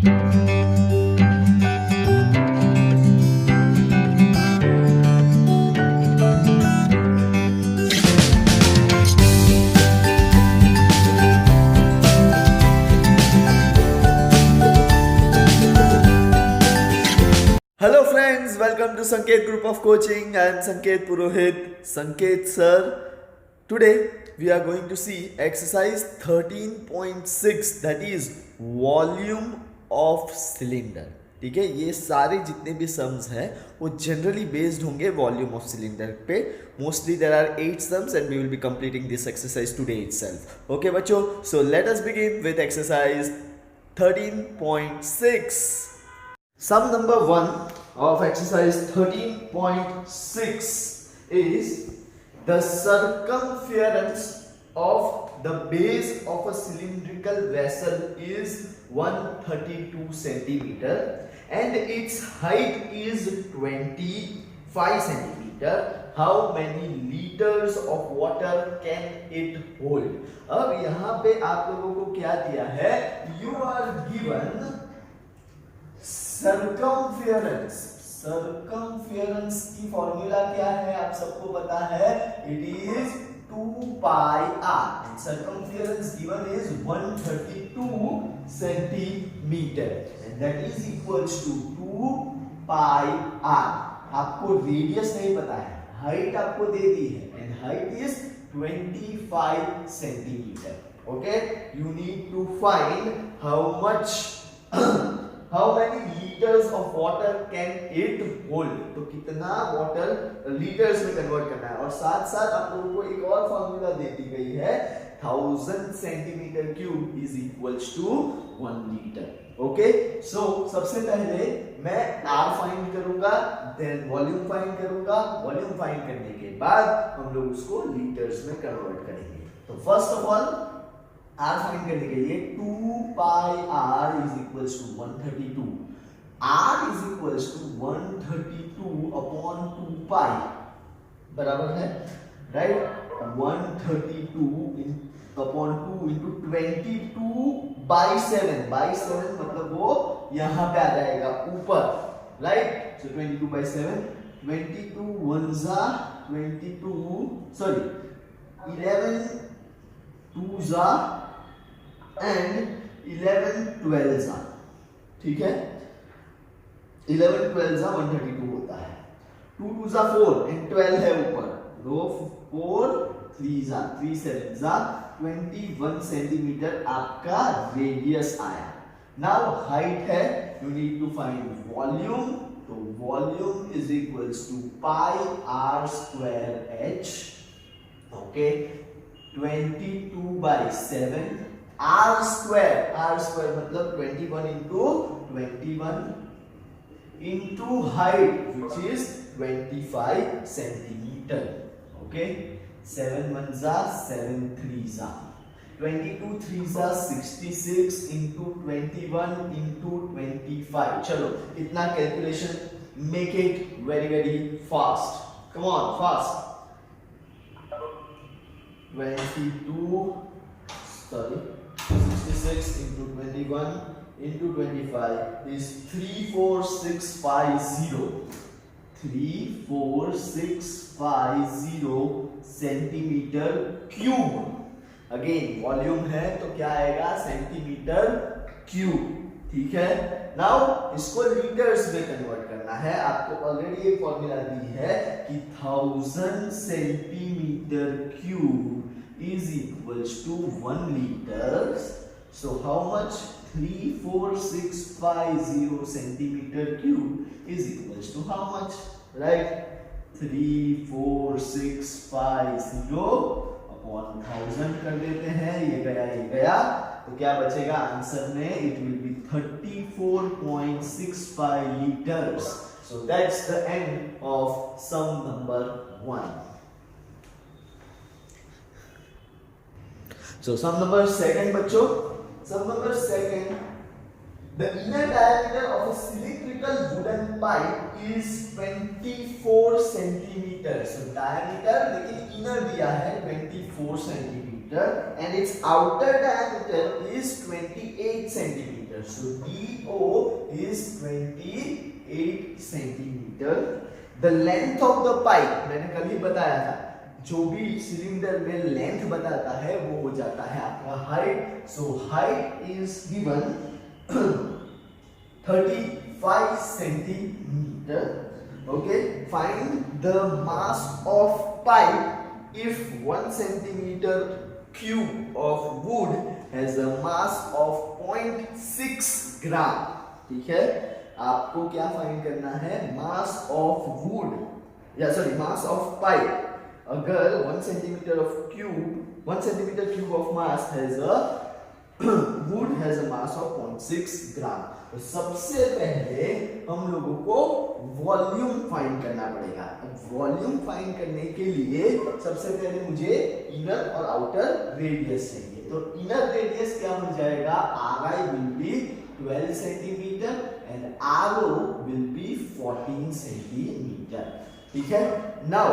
Hello friends, welcome to Sanket Group of Coaching. I am Sanket Purohit, Sanket sir. Today we are going to see exercise 13.6, that is volume of cylinder. ठीक है, ये सारे जितने भी sums हैं वो generally based होंगे volume of cylinder पे. Mostly there are 8 sums and we will be completing this exercise today itself. Okay बच्चों, so let us begin with exercise 13.6. Sum number 1 of exercise 13.6 is the circumference of the base of a cylindrical vessel is 132 centimeter and its height is 25 centimeter. How many liters of water can it hold? अब यहाँ पे आप लोगों को क्या दिया है? You are given circumference की फॉर्मूला क्या है आप सबको पता है, it is 2 pi r and circumference given is 132 centimeter and that is equals to 2 pi r. आपको रेडियस नहीं पता है, हाइट आपको दे दी है and height is 25 centimeter. Okay, you need to find how many liters of water can it hold. तो कितना water litres में कन्वर्ट करना है और साथ साथ आप लोगों को एक और फॉर्मूला दे दी गई है, 1000 centimetre cube is equals to 1 litre. Okay, so सबसे पहले मैं R फाइंड करूंगा, देन वॉल्यूम फाइंड करूंगा. वॉल्यूम फाइंड करने के बाद हम लोग उसको लीटर्स में कन्वर्ट करेंगे. तो first of all R find करने के लिए 2 pi r is equals to 132. R is equals to 132 upon 2 pi बराबर है, right? 132 upon 2 into 22 by 7. by 7 मतलब वो यहाँ पे आ जाएगा ऊपर, right? So 22 by 7, 22 ones are 22, sorry 11 twos are and 11 12s are. ठीक है, 11 12s are 132 होता है. 2 2s are 4 and 12 है ऊपर, तो 4 3s are 3 7s are 21 centimetre आपका रेडियस आया. नाउ हाइट है, you need to find volume. तो volume is equals to pi r square h. Okay, 22 by 7 r square मतलब 21 into 21 into height which is 25 centimeter. Okay, 7 ones are 7 threes are 22 threes are 66 into 21 into 25. चलो इतना calculation, make it very fast. Come on, fast. 66 into 21 into 25 is 34650. 34650 centimetre cube. Again volume है तो क्या आएगा, centimetre cube. ठीक है, now इसको litres में कन्वर्ट करना है. आपको ऑलरेडी एक फॉर्मूला दी है कि 1000 centimetre cube is equals to 1 litres. So how much, 34650 centimetre cube is equals to how much, right? 34650 upon 1000 कर देते हैं, ये गया. तो क्या बचेगा आंसर में, it will B 34.65 liters. So that's the end of sum number 1. So sum number 2 बच्चों, sum number 2, the inner diameter of a cylindrical wooden pipe is 24 centimeters. So diameter लेकिन inner दिया है 24 centimeter and its outer diameter is 28 centimeter. So DO is 28 centimeter. The length of the pipe, मैंने कल ही बताया था, जो भी cylinder में लेंथ बताता है वो हो जाता है आपका height. So height is given 35 centimeter. Okay, find the mass of pipe if 1 centimeter cube of wood has a mass of 0.6 ग्राम. ठीक है, आपको क्या फाइंड करना है? मास ऑफ वुड, या सॉरी मास ऑफ पाइप. अगर 1 centimeter cube of mass has a wood has a mass of 0.6 ग्राम. तो सबसे पहले हम लोगों को वॉल्यूम फाइंड करना पड़ेगा. अब वॉल्यूम फाइंड करने के लिए सबसे पहले मुझे इनर और आउटर रेडियस चाहिए. तो इनर रेडियस क्या हो जाएगा? Ri will be 12 centimeter and Ro will be 14 centimeter. ठीक है. नाउ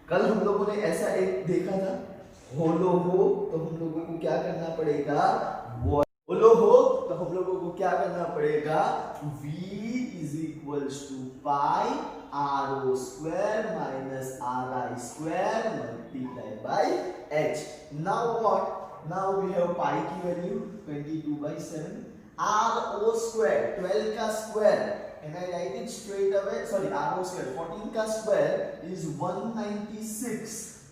कल हम लोगों ने ऐसा एक देखा था, होलो हो तो हम लोगों को क्या करना पड़ेगा? होलो हो तो हम लोगों को क्या करना पड़ेगा? V is equals to pi Ro square minus Ri square multiplied by H. Now what? Now we have pi की value 22/7. Ro square 12 का square, and I write it straight away. Sorry, Ro square 14 का square is 196,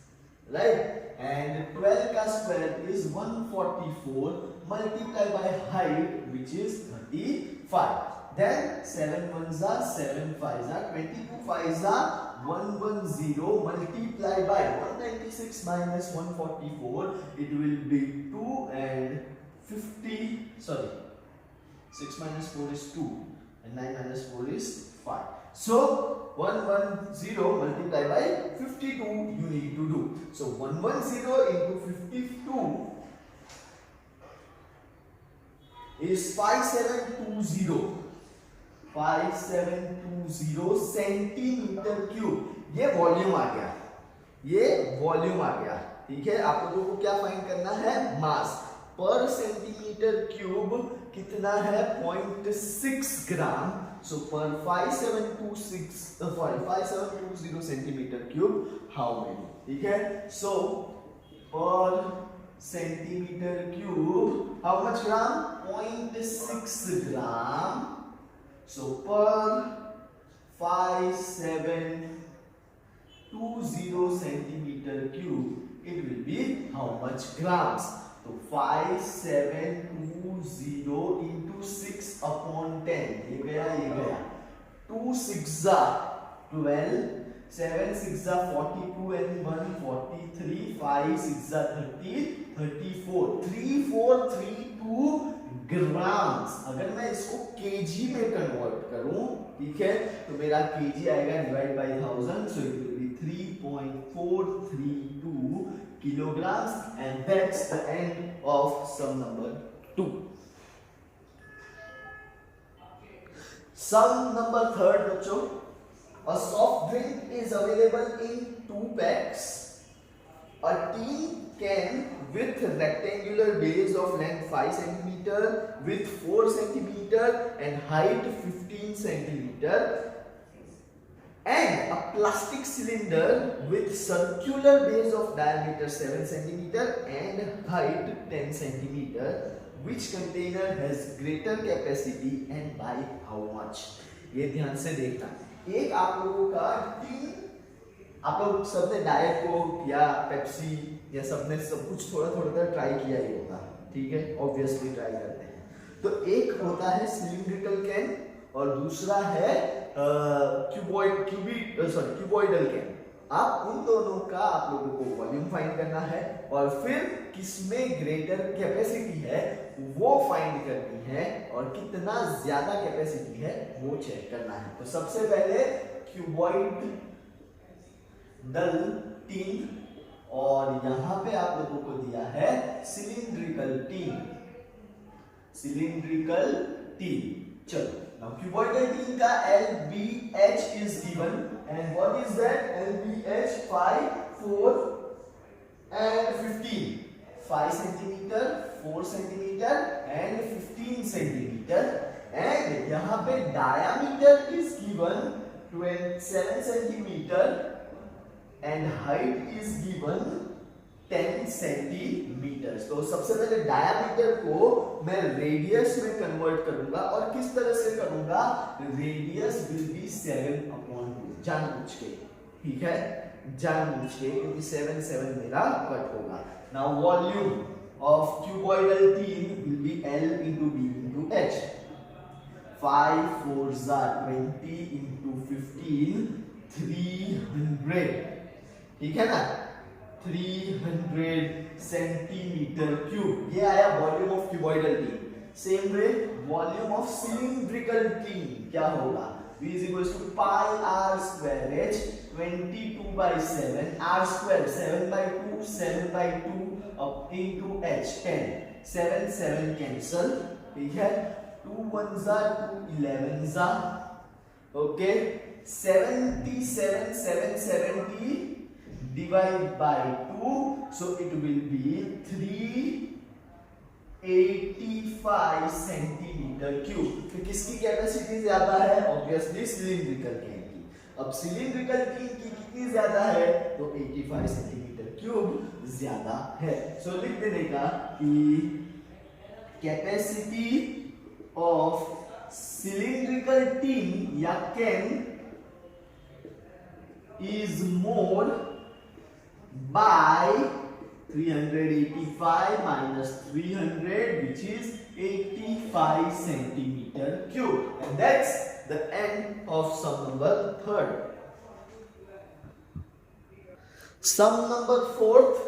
right? And 12 का square is 144 multiplied by height which is 35. Then 7 ones are 7 5s are 22 5s are 110 multiplied by 196 minus 144, it will be 2 and 50. Sorry, 6 minus 4 is 2 and 9 minus 4 is 5. So 110 multiplied by 52 you need to do. So 110 into 52 is 5720. 5720 centimetre cube. ये volume आ गया, ये volume आ गया. ठीक है, आप लोगों को क्या फाइंड करना है? मास पर सेंटीमीटर क्यूब कितना है? 0.6 ग्राम. सो पर 5720 सेंटीमीटर क्यूब हाउ मेनी? ठीक है, सो पर सेंटीमीटर क्यूब हाउ मच ग्राम? 0.6 ग्राम. सो पर 5720 centimeter cube it will be how much grams? तो 5720 into 6 upon 10, ये गया 2 6 12, 7 6 42 and 1 43, 5 6 30 34, 3432 ग्राम्स. अगर मैं इसको केजी में कन्वर्ट करूं, ठीक है, तो मेरा केजी आएगा divide by 1000, so it will B 3.432 kilograms, and that's the end of sum number 2. Sum number 3 बच्चों, a soft drink is available in 2 packs. A tin can with rectangular base of length 5 cm, with 4 cm and height 15 cm, and a plastic cylinder with circular base of diameter 7 cm and height 10 cm. Which container has greater capacity and by how much? ये ध्यान से देखना. एक आप लोगों का tin, आप लोग सबने डाइट कोक या पेप्सी या सबने सब कुछ थोड़ा थोड़ा ट्राई किया ही होगा. ठीक है, ऑब्वियसली ट्राई करते हैं. तो एक होता है सिलिंड्रिकल कैन और दूसरा है क्यूबॉइडल कैन. आप उन दोनों का आप लोगों को वॉल्यूम फाइंड करना है और फिर किसमें ग्रेटर कैपेसिटी है वो फाइंड करनी है और कितना ज्यादा कैपेसिटी है वो चेक करना है. तो सबसे पहले क्यूबॉइडल टीन और यहां पे आप लोगों को दिया है सिलिंड्रिकल टीन. चलो, now cuboidal टीन का LBH is given, and what is that? LBH 5 4 and 15. 5 centimeter, 4 centimeter and 15 centimeter. Centimetre and यहाँ पे diameter is given 7 centimetre and height is given 10 centimetre. तो सबसे पहले डायामीटर को मैं रेडियस में कन्वर्ट करूंगा और किस तरह से करूंगा, रेडियस विल बी 7/2 जानबूझ के, ठीक है, जानबूझ के, क्योंकि 7 मेरा कट होगा। Now volume of cuboidal tin will be L into B into H। 5 4s are 20 into 15 300, ठीक है ना, 300 सेंटीमीटर क्यूब, ये आया volume of cuboidal tin. Same way volume of cylindrical tin क्या होगा, V is equals to pi r square h 22/7 r square 7/2 7/2 up into h 10 7 7 cancel, ठीक है, 2 1s are 2 11s are, okay, 77 770 divide by 2, so it will be 385 centimetre cube. तो किसकी capacity ज्यादा है, obviously cylindrical can की। अब cylindrical can की कितनी ज्यादा है, तो 85 सेंटीमीटर क्यूब ज्यादा है। सो लिख देने का कि कैपेसिटी ऑफ सिलिंड्रिकल टीन या can is more by 385 minus 300, which is 85 centimeter cube, and that's the end of sum number 3rd. Sum number 4th,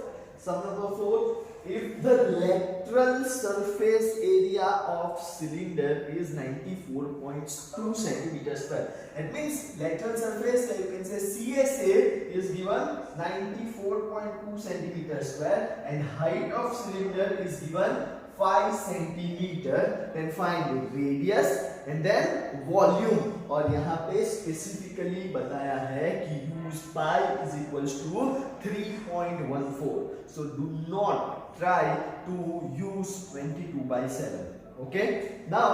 if the lateral surface area of cylinder is 94.2 centimeters square, it means lateral surface, you can say CSA is given 94.2 centimeters square and height of cylinder is given 5 centimeter, then find the radius and then volume, और यहाँ पे specifically बताया है कि use pi is equals to 3.14, so do not try to use 22/7, okay। Now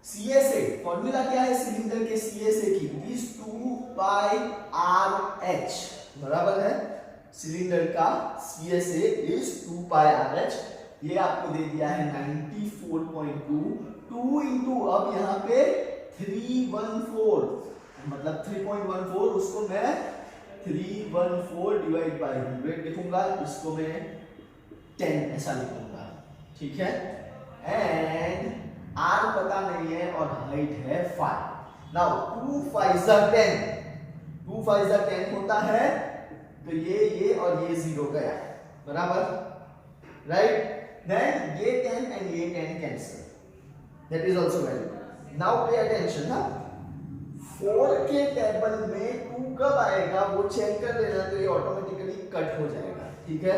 CSA formula क्या है cylinder के CSA की, इज 2 pi RH, बराबर है, सिलिंडर का CSA इज 2 pi RH, ये आपको दे दिया है 94.2, 2 into अब यहाँ पे 314, मतलब 3.14, उसको मैं 314 डिवाइड बाय 100 लिखूंगा, इसको मैं 10 ऐसा लिखूंगा, ठीक है, एंड R पता नहीं है और हाइट है 5। Now 2 5s are 10, 2 5s are 10 होता है, तो ये और ये 0 गया, बराबर, राइट, देन ये 10 एंड ये 10 cancel, that is also valid. Now pay attention, ना 4 के टेबल में 2 कब आएगा वो चेक कर लेना, तो ये ऑटोमेटिकली कट हो जाएगा, ठीक है,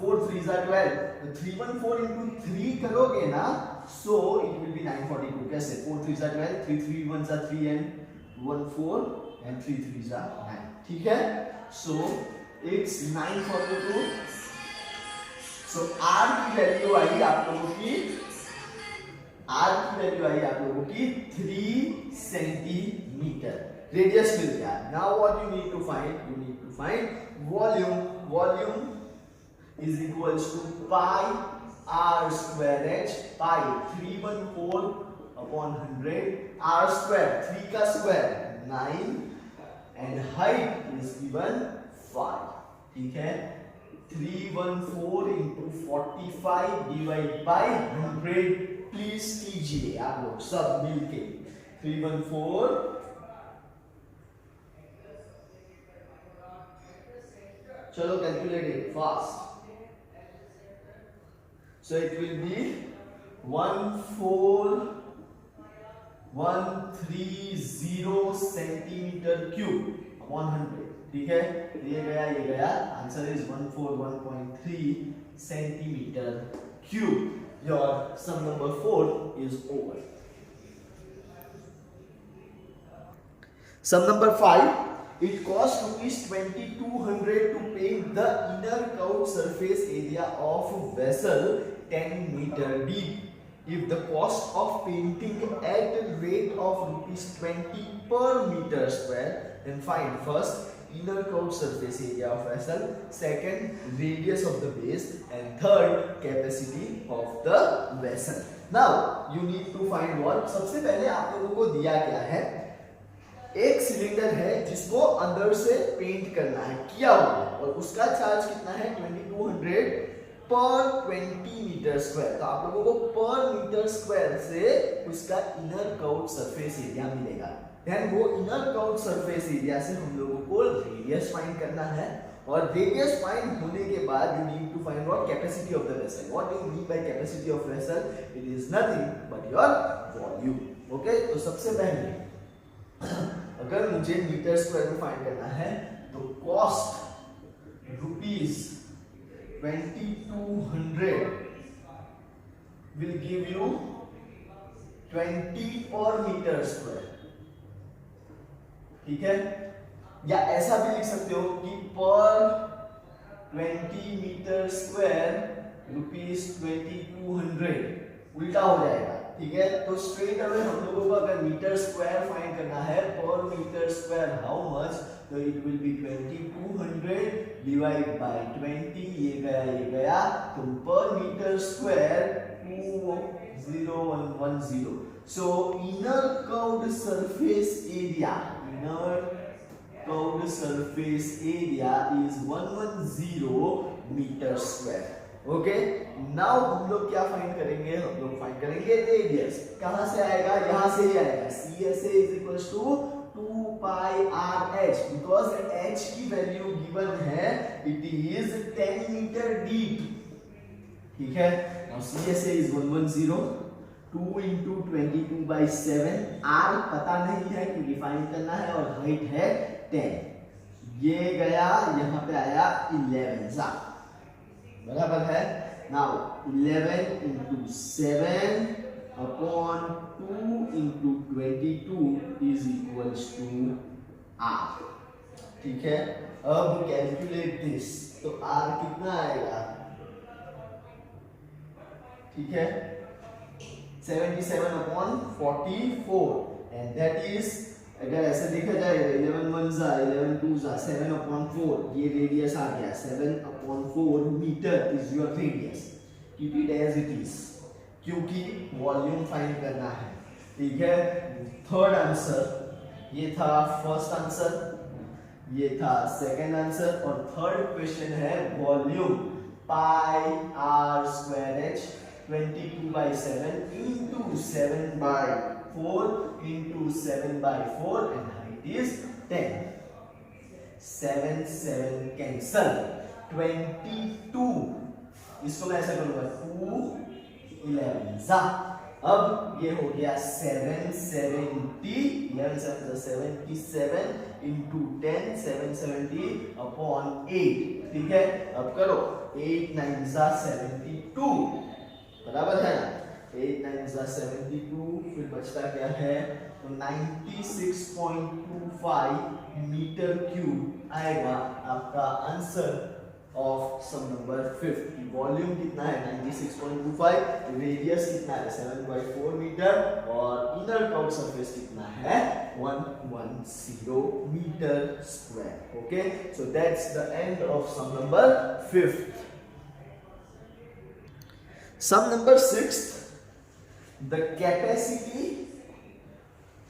4 3s are 12, तो 314 into 3 करोगे ना, so it will be 942, कैसे, 4 3s are 12, 3 3 1s are 3 and 1 4 and 3 3s are 9, ठीक है, so it's 942। so R की वैल्यू आई आप लोगों की, R की वैल्यू आई आप लोगों की 3 सेंटीमीटर, रेडियस मिल गया। Now what you need to find, you need to find volume, volume is equals to pi r square h, pi 314 upon 100, r square 3 का square 9 and height is given 5, ठीक है, 314 into 45 divide by 100, please कीजिए आप लोग सब मिलके, 314 चलो calculate it fast, so it will be 14130 centimeter cube upon 100, ठीक है, ये गया, answer is 141.3 centimeter cube। Your sum number 4 is over। Sum number 5, it costs ₹2200 to paint the inner curved surface area of vessel 10 meter deep, if the cost of painting at a rate of rupees 20 per meter square, then find first inner curved surface area of vessel, second radius of the base, and third capacity of the vessel. Now you need to find what. सबसे पहले आप लोगों को दिया क्या है, एक cylinder है जिसको अंदर से पेंट करना है, किया हुआ है, और उसका चार्ज कितना है 2200 पर 20 मीटर स्क्वायर। तो आप लोगों को पर मीटर स्क्वायर से उसका इनर कर्व्ड सरफेस एरिया मिलेगा। देन वो इनर कर्व्ड सरफेस एरिया से हम लोगों को रेडियस फाइंड करना है, और रेडियस फाइंड होने के बाद you need to find out capacity of the vessel. What do you mean by capacity of vessel? It is nothing but your volume. Okay, तो सबसे पहले अगर मुझे मीटर स्क्वायर में फाइंड करना है तो cost rupees 2200 will give you 20 per meter square। ठीक है, या ऐसा भी लिख सकते हो कि पर 20 मीटर स्क्वायर रुपीज 2200, उल्टा हो जाएगा। ठीक है, तो स्ट्रेट अवे हम लोगों को अगर मीटर स्क्वायर फाइंड करना है, per metre square how much, तो it will be 2200 divide by 20, ये गया, तो per metre square 20110। So inner curved surface area, is 110 metre square. Okay, now हम लोग क्या फाइंड करेंगे, हम लोग फाइंड करेंगे रेडियस। कहां से आएगा? यहां से ही आएगा। CSA is equals to 2 pi RH, because H की वैल्यू गिवन है, इट इज 10 मीटर डीप। ठीक है, now CSA is 110, 2 into 22/7, R पता नहीं है क्योंकि फाइंड करना है, और हाइट है 10। ये गया, यहाँ पे आया 11 बराबर है। Now 11 into 7 upon 2 into 22 is equals to R। ठीक है, अब कैलकुलेट दिस, तो R कितना आएगा? ठीक है, 77 upon 44, एंड दैट इज, अगर ऐसे देखा जाए 11 1 11 2 7 upon 4, ये रेडियस आ गया। 7 upon 4 metre is your radius. Keep it as it is, क्योंकि वॉल्यूम फाइंड करना है। ठीक है, थर्ड आंसर ये था, फर्स्ट आंसर ये था, सेकंड आंसर, और थर्ड क्वेश्चन है volume pi r square h 22/7 into 7/4 into 7/4, and height is 10। 7 7 cancel, 22, इसको मैं ऐसा करूंगा 2 11। अब ये हो गया 770, 11 7 77 into 10, 770 upon 8। ठीक है, अब करो 8 9 72, बराबर है ना? 8 9 72, फिर बचता क्या है, तो 96.25 मीटर क्यूब आएगा आपका answer of sum number 5। Volume कितना है 96.25, रेडियस कितना है 7/4 मीटर, और इनर कर्व्ड सरफेस कितना है 110 metre square. Okay, so that's the end of sum number 5। Sum number 6, the capacity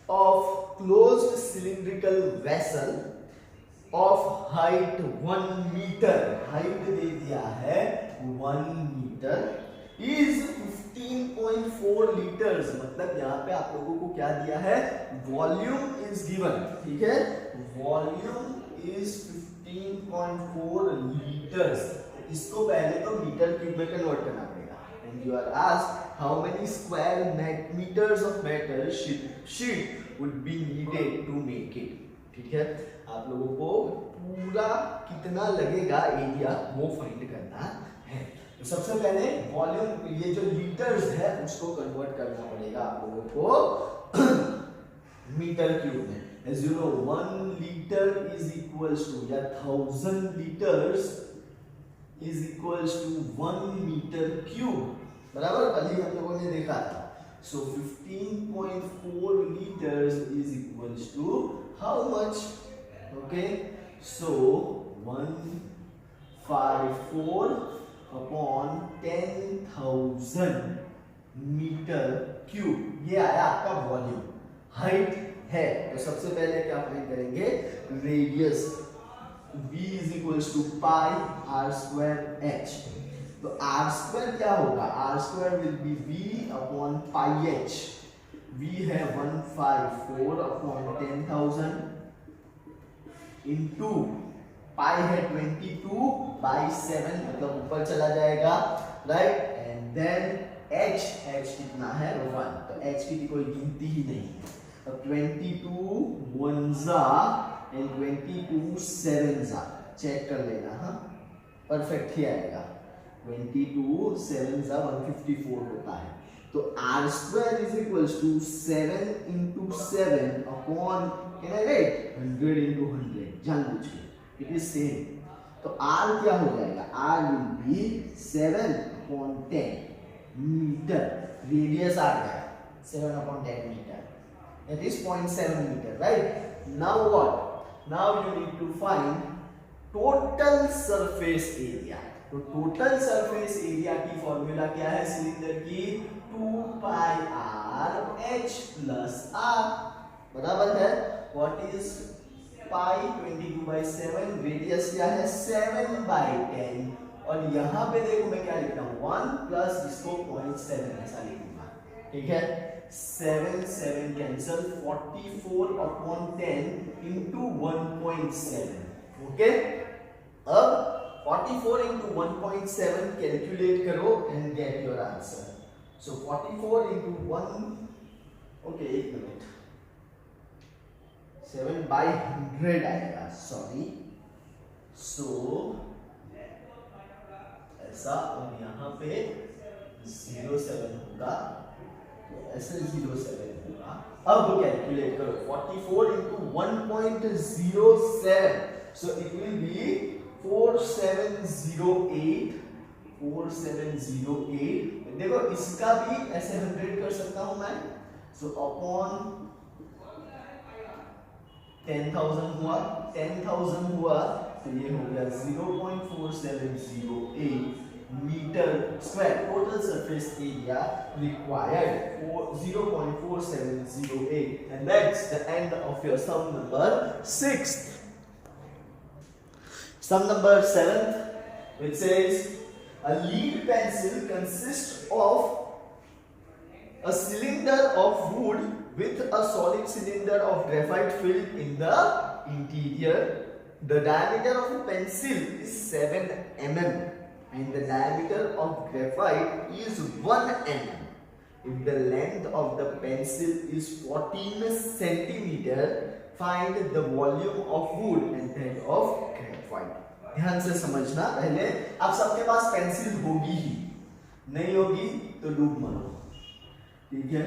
of closed cylindrical vessel of height 1 meter, height दे दिया है 1 metre, is 15.4 litres. मतलब यहाँ पे आप लोगों को क्या दिया है, वॉल्यूम इज गिवन। ठीक है, वॉल्यूम इज 15.4 लीटर्स। इसको पहले तो मीटर क्यूब में कन्वर्ट करना पड़ेगा। And you are asked how many square meters of metal sheet would be needed to make it। ठीक है, आप लोगों को पूरा कितना लगेगा एरिया वो फाइंड करना है। तो सबसे पहले वॉल्यूम, ये जो लीटर्स है उसको कन्वर्ट करना पड़ेगा आप लोगों को मीटर क्यूब में। As you know, 1 liter is equals to, या 1000 liters is equals to 1 meter cube। बराबर, कल ही हम लोगों ने देखा था। So 15.4 liters is equals to how much? Okay, so 154 upon 10,000 metre cube, ये आया आपका वॉल्यूम। हाइट है तो सबसे पहले क्या फाइंड करेंगे, radius v is equals to pi r square h। तो r square क्या होगा, r square will be v upon pi h। v है 154 upon 10,000 into pi है 22 by 7, मतलब ऊपर चला जाएगा, राइट। एंड देन h कितना है 1, तो h की कोई गिनती ही नहीं है। अब 22 1 and 22 7 चेक कर लेना, हाँ परफेक्ट ही आएगा। 22 7 154 होता है। तो r square is equals to 7 into 7 upon, can I write 100 into 100, जानबूझ के, it is same। तो r क्या हो जाएगा, r will be 7 upon 10 metre, radius आ गया 7 upon 10 metre, that is 0.7 meter, right? Now what? Now you need to find total surface area। तो total surface area की formula क्या है सिलेंडर की, 2 pi r h plus r, बराबर है। What is pi 22 by 7, radius क्या है 7 by 10, और यहाँ पे देखो मैं क्या लिखता हूँ 1 प्लस इसको 0.7 ऐसा लिखूंगा, ठीक है। 7 7 कैंसल, 44 upon 10 into 1.7, ओके। अब 44 into 1.7 कैलकुलेट करो and get your answer. So 44 into 1, okay एक मिनट, 7 by 100 आएगा, सॉरी। सो ऐसा, और यहाँ पे 07 होगा, ऐसे 07 होगा। अब कैलकुलेट करो 44 into 1.07, so it will be 4708। देखो इसका भी ऐसे 100 कर सकता हूं मैं, so अपॉन 10,000 हुआ, 10,000 हुआ तो ये हो गया 0.4708 metre square. Total surface area required 0.4708, and that's the end of your sum number 6. Sum number 7, which says a lead pencil consists of a cylinder of wood with a solid cylinder of graphite filled in the interior. The diameter of a pencil is 7 mm and the diameter of graphite is 1 mm. If the length of the pencil is 14 centimeter, find the volume of wood and that of graphite. ध्यान से समझना, पहले आप सबके पास pencil होगी ही, नहीं होगी तो डूब मरो, ठीक है।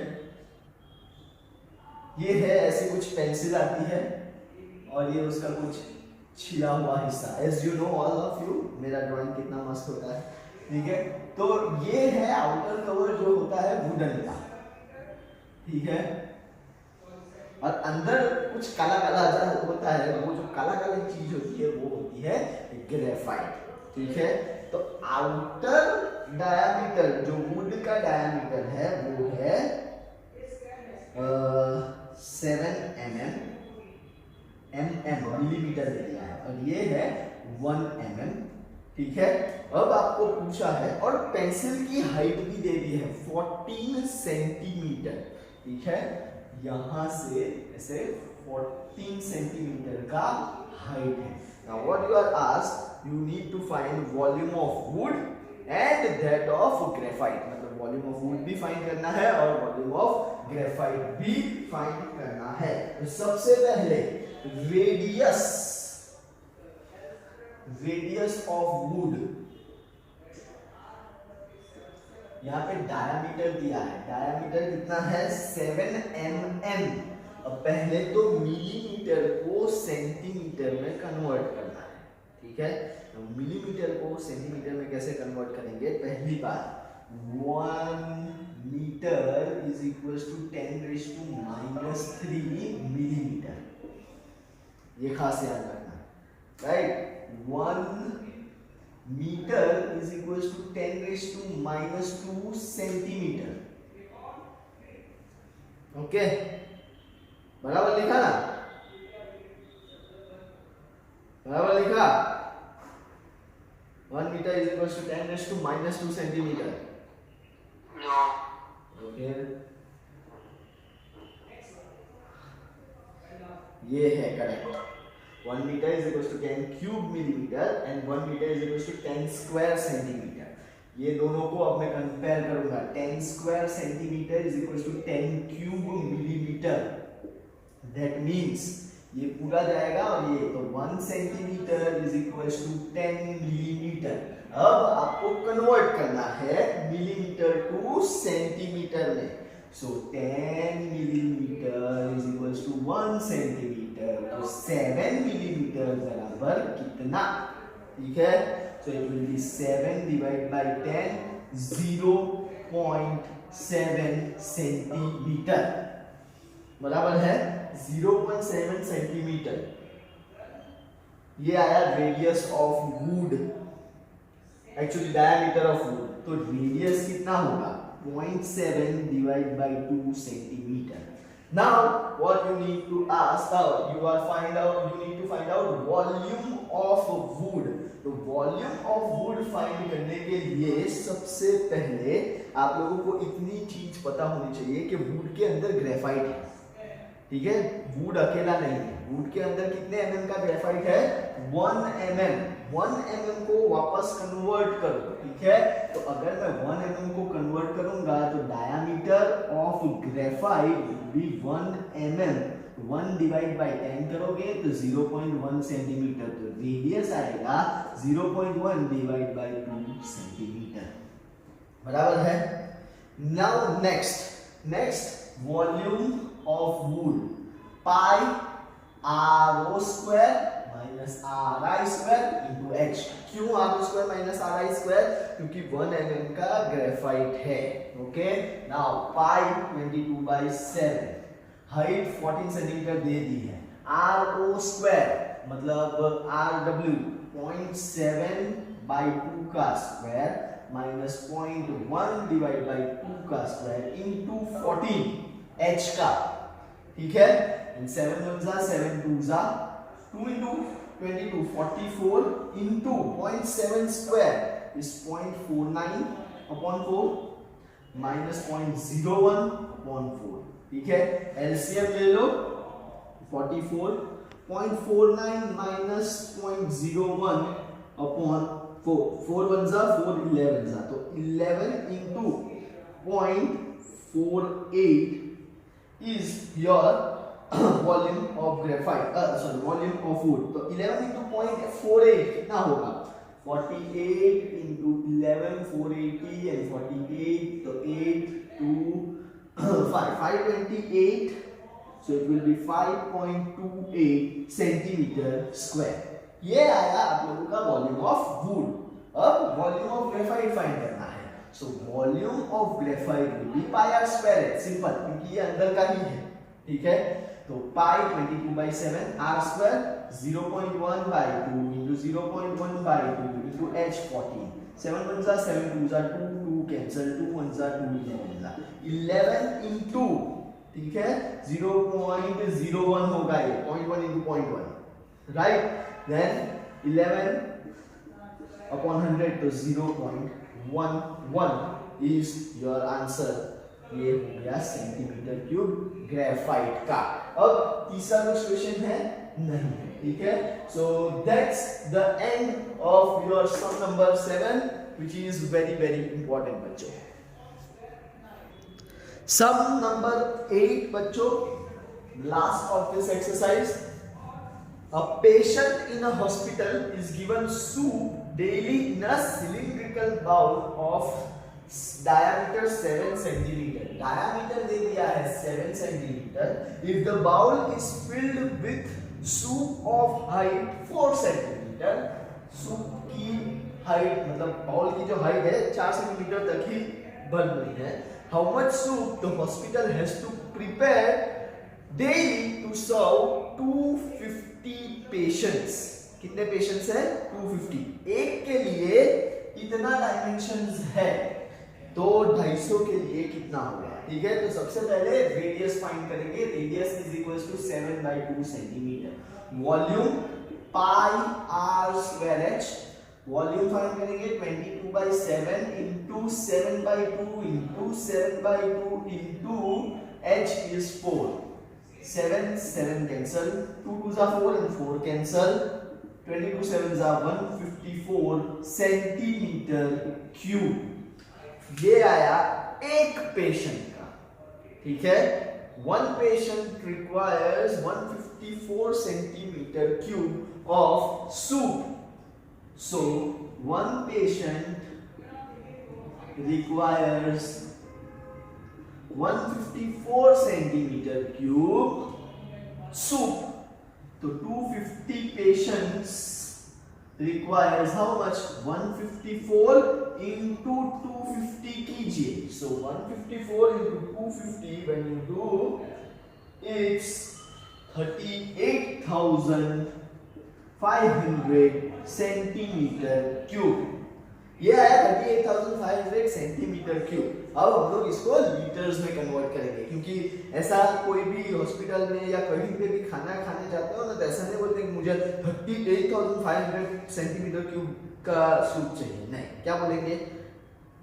ये है ऐसी कुछ पेंसिल आती है और ये उसका कुछ छिला हुआ हिस्सा, as you know all of you, मेरा ड्राइंग कितना मस्त होता है, ठीक है। तो ये है आउटर कवर जो होता है वुडन का, ठीक है, और अंदर कुछ काला काला होता है, वो जो काला काला चीज होती है वो होती है ग्रेफाइट, ठीक है। तो आउटर डायामीटर जो वुड का डायामीटर है वो है 7 mm, मिलीमीटर दे दिया है, और ये है 1 mm, ठीक है। अब आपको पूछा है और पेंसिल की हाइट भी दे दी है 14 सेंटीमीटर, ठीक है। यहां से ऐसे 14 सेंटीमीटर का हाइट है। Now what you are asked, you need to find volume of wood and that of graphite, मतलब वॉल्यूम ऑफ वुड भी फाइंड करना है और वॉल्यूम ऑफ ग्रेफाइट भी फाइंड करना है। तो सबसे पहले रेडियस ऑफ वुड, यहाँ पे डायामीटर दिया है, डायामीटर कितना है 7 mm। अब पहले तो मिलीमीटर को सेंटीमीटर में कन्वर्ट करना है, ठीक है। तो मिलीमीटर को सेंटीमीटर में कैसे कन्वर्ट करेंगे, पहली बार 1 metre is equals to 10⁻³ millimetre. ये खास याद रखना, right. 1 metre is equals to 10⁻² centimetre. Okay, बराबर लिखा ना, बराबर लिखा। 1 metre is equals to 10⁻² centimetre. Okay, ये है correct. 1 metre is equals to 10³ millimetre and 1 metre is equals to 10 square centimetre. ये दोनों को अब मैं कंपेयर करूंगा। 10 square centimetre is equals to 10³ millimetre. That means ये पूरा जाएगा और ये तो 1 centimetre is equals to 10 millimetre. अब आपको कन्वर्ट करना है मिलीमीटर टू सेंटीमीटर में। So 10 millimetre is equals to 1 centimetre, तो 7 मिलीमीटर बराबर कितना? ठीक है, so it will be 7 divide by 10, 0.7 centimetre बराबर है 0.7 सेंटीमीटर। ये आया radius of wood, actually diameter of wood. तो रेडियस कितना होगा? 0.7 divide by 2 centimetre. Now what you need to ask out, you need to find out volume of wood। तो volume of would find करने के लिए सबसे पहले आप लोगों को इतनी चीज पता होनी चाहिए कि वुड के अंदर ग्रेफाइट है। ठीक है, वुड अकेला नहीं है। वुड के अंदर कितने mm का ग्रेफाइट है? 1 mm। 1 mm को वापस कन्वर्ट करो। ठीक है, तो अगर मैं 1 mm को कन्वर्ट करूंगा तो diameter of graphite will B 1 mm। 1 divide by 10 करोगे तो 0.1 सेंटीमीटर, तो रेडियस आएगा 0.1 डिवाइड बाय 2 सेंटीमीटर बराबर है। Now next volume of wood, pi r0 square minus ri square into h। क्यों r0 square minus ri square? क्योंकि 1 mm का graphite है। Okay, now pi 22/7, height 14 centimetre दे दी है। r0 square मतलब rw 0.7/2 का स्क्वायर माइनस 0.1 डिवाइड बाय 2 का स्क्वायर इनटू 14 h का। ठीक है, and 7 1 जा 7 2 जा 2 into 22 44 into 0.7 square is 0.49 upon 4 minus 0.01 upon 4। ठीक है, एलसीएम ले लो। 44 0.49 minus 0.01 upon 4, 4 1 जा 4 11 जा, तो 11 into 0.48 is your volume of graphite, volume of wood। तो 11 into 0.48 कितना होगा? 48 into 11 480 and 48, तो 8 2 528, so it will be 5.28 centimetre square. ये आया आप लोगों का वॉल्यूम ऑफ वुड। अब वॉल्यूम ऑफ ग्रेफाइट फाइंड करना है। So volume of graphite will be pi R square, simple, क्योंकि ये अंदर का ही है। ठीक है, तो pi 22/7 R square 0.1/2 into 0.1/2 into h 14। 7 1 जा 7 2 जा 2 2 कैंसिल, 2 1 जा 2 11 जा 11 into, ठीक है, 0.01 होगा ये, 0.1 into 0.1, राइट। देन 11 upon 100 तो 0.11 is your answer। ये हो गया सेंटीमीटर क्यूब ग्रेफाइट का। अब तीसरा कुछ क्वेश्चन है नहीं, ठीक है। So that's the end of your sum number 7 which is very very important बच्चों। सम नंबर 8 बच्चों, last of this exercise. A patient in a hospital is given soup daily in a cylindrical bowl of diameter 7 centimeter। diameter दे दिया है 7 centimeter। If the bowl is filled with soup of height 4 centimeter, soup की height मतलब bowl की जो height है 4 centimetre तक ही बन रही है, how much soup the hospital has to prepare daily to serve 250 patients. कितने पेशेंट्स है? 250। एक के लिए इतना डायमेंशंस है तो 250 के लिए कितना होगा? ठीक है, तो सबसे पहले रेडियस फाइंड करेंगे। Radius is equals to 7/2 centimetre. Volume pi R square H. Volume find करेंगे 22/7 into 7/2 into 7/2 into h is 4। 7 cancel, 2 2s are 4 and 4 cancel, 22 7s are 154 centimetre cube. ये आया एक पेशेंट का। ठीक है, one patient requires 154 centimetre cube of soup. So one patient requires 154 centimeter cube soup. So 250 patients requires how much? 154 into 250 कीजिए. So 154 into 250 when you do, it's 38,500 centimetre cube. ये आया 38,500 centimetre cube. अब हम लोग इसको लीटर्स में convert करेंगे, क्योंकि ऐसा कोई भी हॉस्पिटल में या कहीं पे भी खाना खाने जाते हो ना, तो ऐसा नहीं बोलते कि मुझे 38,500 सेंटीमीटर क्यूब का सूप चाहिए। नहीं, क्या बोलेंगे?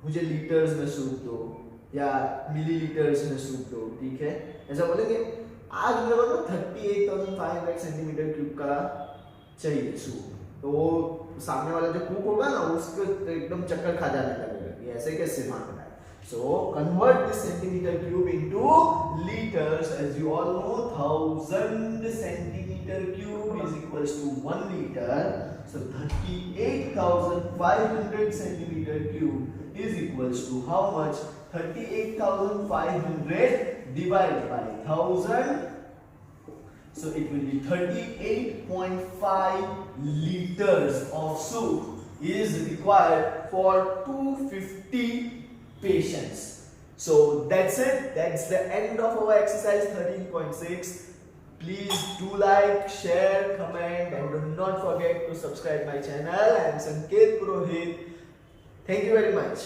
मुझे लीटर्स में सूप दो या मिलीलीटर्स में सूप दो। ठीक है, ऐसा बोलेंगे। आज मेरे को 38,500 सेंटीमीटर क्यूब का चाहिए सूप, तो सामने वाला जो कुक होगा ना, उसको एकदम चक्कर खा जाने लगेगा कि ऐसे कैसे मांगना है। So convert this centimetre cube into litres. As you all know, 1000 centimetre cube is equals to 1 litre. So 38,500 centimetre cube is equals to how much? 38,500 divided by 1000. So it will be 38.5 liters of soup is required for 250 patients. So that's it. That's the end of our exercise 13.6. Please do like, share, comment, and do not forget to subscribe my channel. I am Sanket Purohit. Thank you very much.